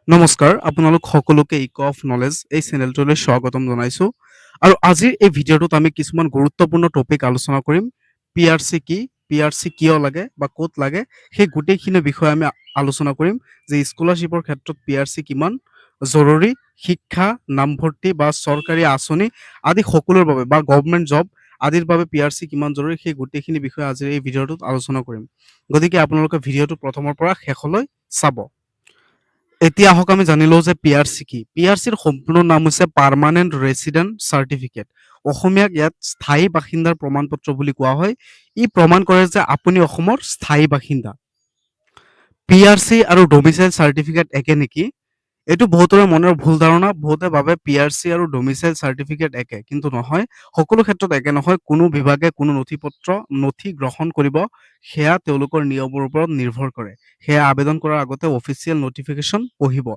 নমস্কাৰ, আপোনালোক সকলোকে ইক অফ নলেজ এই চেনেলটোলৈ স্বাগতম জনাইছোঁ। আৰু আজিৰ এই ভিডিঅ'টোত আমি কিছুমান গুৰুত্বপূৰ্ণ টপিক আলোচনা কৰিম। PRC কি? PRC কিয় লাগে বা ক'ত লাগে? সেই গোটেইখিনি বিষয়ে আমি আলোচনা কৰিম যে স্কলাৰশ্বিপৰ ক্ষেত্ৰত PRC কিমান জৰুৰী, শিক্ষা, নামভৰ্তি বা চৰকাৰী আঁচনি আদি সকলোৰ বাবে বা গভৰ্ণমেণ্ট জব আদিৰ বাবে PRC কিমান জৰুৰী সেই গোটেইখিনি বিষয়ে আজিৰ এই ভিডিঅ'টোত আলোচনা কৰিম। গতিকে আপোনালোকে ভিডিঅ'টো প্ৰথমৰ পৰা শেষলৈ চাব। এতিয়া আহক আমি জানি লওঁ যে PRC কি? PRCৰ সম্পূৰ্ণ নাম হৈছে পাৰ্মানেণ্ট ৰেচিডেণ্ট চাৰ্টিফিকেট। অসমীয়াত ইয়াত স্থায়ী বাসিন্দাৰ প্ৰমাণপত্ৰ বুলি কোৱা হয়। ই প্ৰমাণ কৰে যে আপুনি অসমৰ স্থায়ী বাসিন্দা। PRC আৰু ডমিচাইল চাৰ্টিফিকেট একে নেকি? এইটো বহুতৰে মনৰ ভুল ধাৰণা। বহুতে ভাবে PRC আৰু ডমিচাইল চাৰ্টিফিকেট একে, কিন্তু নহয়। সকলো ক্ষেত্ৰত একে নহয়। কোনো বিভাগে কোনো নথি গ্ৰহণ কৰিব, সেয়া তেওঁলোকৰ নিয়মৰ ওপৰত নিৰ্ভৰ কৰে। সেয়া আবেদন কৰাৰ আগতে অফিচিয়েল নটিফিকেশ্যন পঢ়িব।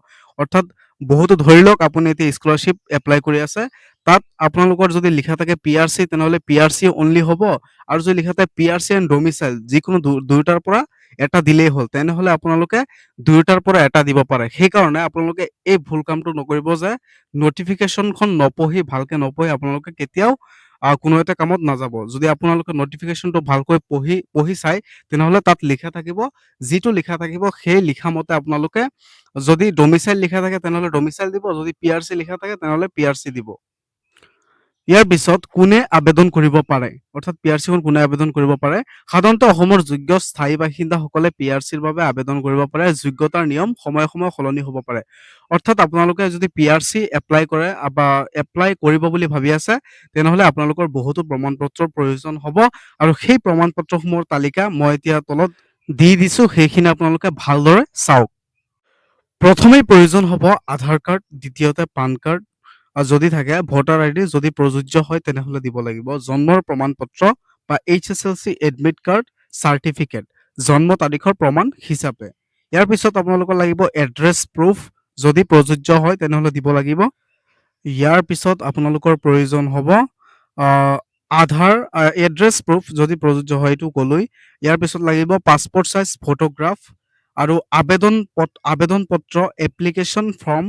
অৰ্থাৎ বহুতো ধৰি লওক আপুনি এতিয়া স্কলাৰশ্বিপ এপ্লাই কৰি আছে, তাত আপোনালোকৰ যদি লিখা থাকে PRC, তেনেহ'লে PRC অনলি হ'ব। আৰু যদি লিখা থাকে PRC এণ্ড ডমিচাইল, যিকোনো দুয়োটাৰ পৰা এটা দিলেই হ'ল, তেনেহ'লে আপোনালোকে দুয়োটাৰ পৰা এটা দিব পাৰে। সেইকাৰণে আপোনালোকে এই ভুল কামটো নকৰিব যে নটিফিকেশ্যনখন নপঢ়ি, ভালকে নপঢ়ি আপোনালোকে কেতিয়াও কোনো এটা কামত নাযাব। যদি আপোনালোকে নটিফিকেশ্যনটো ভালকৈ পঢ়ি চায়, তেনেহ'লে তাত লিখা থাকিব, যিটো লিখা থাকিব সেই লিখা মতে আপোনালোকে, যদি ডমিচাইল লিখা থাকে তেনেহ'লে ডমিচাইল দিব, যদি PRC লিখা থাকে তেনেহ'লে PRC দিব। ইয়াৰ পিছত কোনে আবেদন কৰিব পাৰে, অৰ্থাৎ PRCখন কোনে আবেদন কৰিব পাৰে? সাধাৰণতে অসমৰ যোগ্য স্থায়ী বাসিন্দাসকলে PRCৰ বাবে আবেদন কৰিব পাৰে। যোগ্যতাৰ নিয়ম সময়ে সময়ে সলনি হ'ব পাৰে। অৰ্থাৎ আপোনালোকে যদি PRC এপ্লাই কৰে বা এপ্লাই কৰিব বুলি ভাবি আছে, তেনেহ'লে আপোনালোকৰ বহুতো প্ৰমাণপত্ৰৰ প্ৰয়োজন হ'ব। আৰু সেই প্ৰমাণপত্ৰসমূহৰ তালিকা মই এতিয়া তলত দি দিছোঁ, সেইখিনি আপোনালোকে ভালদৰে চাওক। প্ৰথমেই প্ৰয়োজন হ'ব আধাৰ কাৰ্ড, দ্বিতীয়তে পান কাৰ্ড, যদি থাকে ভোটাৰ ID, যদি প্ৰযোজ্য হয় তেনেহ'লে দিব লাগিব। জন্মৰ প্ৰমাণপত্ৰ বা HSLC এডমিট কাৰ্ড, চাৰ্টিফিকেট, জন্ম তাৰিখৰ প্ৰমাণ হিচাপে। ইয়াৰ পিছত আপোনালোকৰ লাগিব এড্ৰেছ প্ৰুফ, যদি প্ৰযোজ্য হয় তেনেহ'লে দিব লাগিব। ইয়াৰ পিছত আপোনালোকৰ প্ৰয়োজন হ'ব আধাৰ এড্ৰেছ প্ৰুফ, যদি প্ৰযোজ্য হয়, এইটো ক'লোৱেই। ইয়াৰ পিছত লাগিব পাছপৰ্ট চাইজ ফটোগ্ৰাফ আৰু আবেদন পত্ৰ, এপ্লিকেশ্যন ফৰ্ম।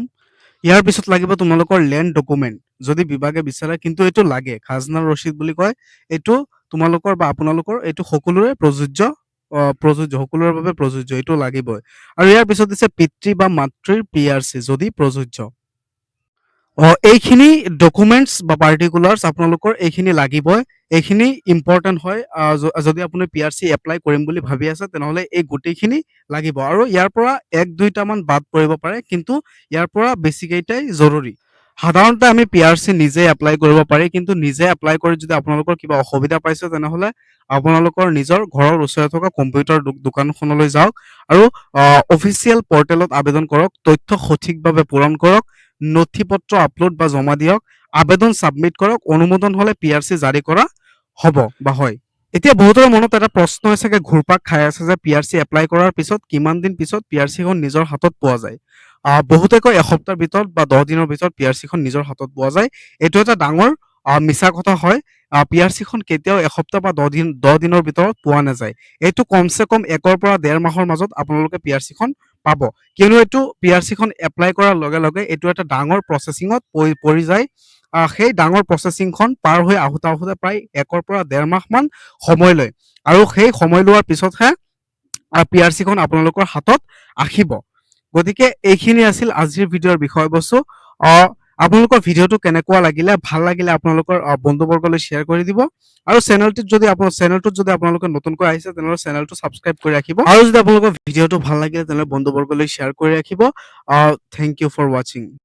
ইয়াৰ পিছত লাগিব তোমালোকৰ লেণ্ড ডকুমেণ্ট, যদি বিভাগে বিচাৰে, কিন্তু এইটো লাগে। খাজনা ৰচিদ বুলি কয়। এইটো তোমালোকৰ বা আপোনালোকৰ এইটো সকলোৰে সকলোৰে বাবে প্ৰযোজ্য, এইটো লাগিবই। আৰু ইয়াৰ পিছত দিছে পিতৃ বা মাতৃৰ PRC, যদি প্ৰযোজ্য। এইখিনি ডকুমেণ্টছ বা পাৰ্টিকুলাৰ্ছ আপোনালোকৰ এইখিনি লাগিবই। এইখিনি ইম্পৰ্টেণ্ট হয়। যদি আপুনি PRC এপ্লাই কৰিম বুলি ভাবি আছে, তেনেহ'লে এই গোটেইখিনি লাগিব। আৰু ইয়াৰ পৰা 1-2টামান বাদ পৰিব পাৰে, কিন্তু ইয়াৰ পৰা বেছিকেইটাই জৰুৰী। সাধাৰণতে আমি PRC নিজে এপ্লাই কৰিব পাৰি, কিন্তু নিজে এপ্লাই কৰি যদি আপোনালোকৰ কিবা অসুবিধা পাইছে, তেনেহ'লে আপোনালোকৰ নিজৰ ঘৰৰ ওচৰত থকা কম্পিউটাৰ দোকানখনলৈ যাওক আৰু অফিচিয়েল পৰ্টেলত আবেদন কৰক। তথ্য সঠিকভাৱে পূৰণ কৰক, নথিপত্ৰ আপলোড বা জমা দিয়ক, আবেদন ছাবমিট কৰক। অনুমোদন হ'লে PRC জাৰি কৰা হ'ব বা হয়। এতিয়া বহুতৰ মনত এটা প্ৰশ্ন চাগে ঘূৰপাক খাই আছে যে PRC এপ্লাই কৰাৰ পিছত কিমান দিন পিছত PRCখন নিজৰ হাতত পোৱা যায়? বহুতে কয় এসপ্তাহৰ ভিতৰত বা 10 দিনৰ ভিতৰত PRCখন নিজৰ হাতত পোৱা যায়। এইটো এটা ডাঙৰ মিছা কথা হয়। PRCখন কেতিয়াও এসপ্তাহ বা 10 দিনৰ ভিতৰত পোৱা নাযায়। এইটো কমচে কম 1 পৰা 1.5 মাহৰ মাজত আপোনালোকে PRCখন পাব। কিয়নো এইটো PRCখন এপ্লাই কৰাৰ লগে লগে এইটো এটা ডাঙৰ প্ৰচেছিঙত পৰি যায়। সেই ডাঙৰ প্ৰচেছিংখন পাৰ হৈ আহোঁতে প্ৰায় 1 পৰা 1.5 মাহমান সময় লয়। আৰু সেই সময় লোৱাৰ পিছতহে PRCখন আপোনালোকৰ হাতত আহিব। গতিকে এইখিনি আছিল আজিৰ ভিডিঅ'ৰ বিষয়বস্তু। আপোনালোকৰ ভিডিঅ'টো কেনেকুৱা লাগিলে, ভাল লাগিলে আপোনালোকৰ বন্ধুবৰ্গলৈ শ্বেয়াৰ কৰি দিব। আৰু চেনেলটোত যদি আপোনালোকে নতুনকৈ আহিছে, তেনেহ'লে চেনেলটো ছাবস্ক্ৰাইব কৰি ৰাখিব। আৰু যদি আপোনালোকৰ ভিডিঅ'টো ভাল লাগিলে, তেনেহ'লে বন্ধুবৰ্গলৈ শ্বেয়াৰ কৰি ৰাখিব। থেংক ইউ ফৰ ৱাচিং।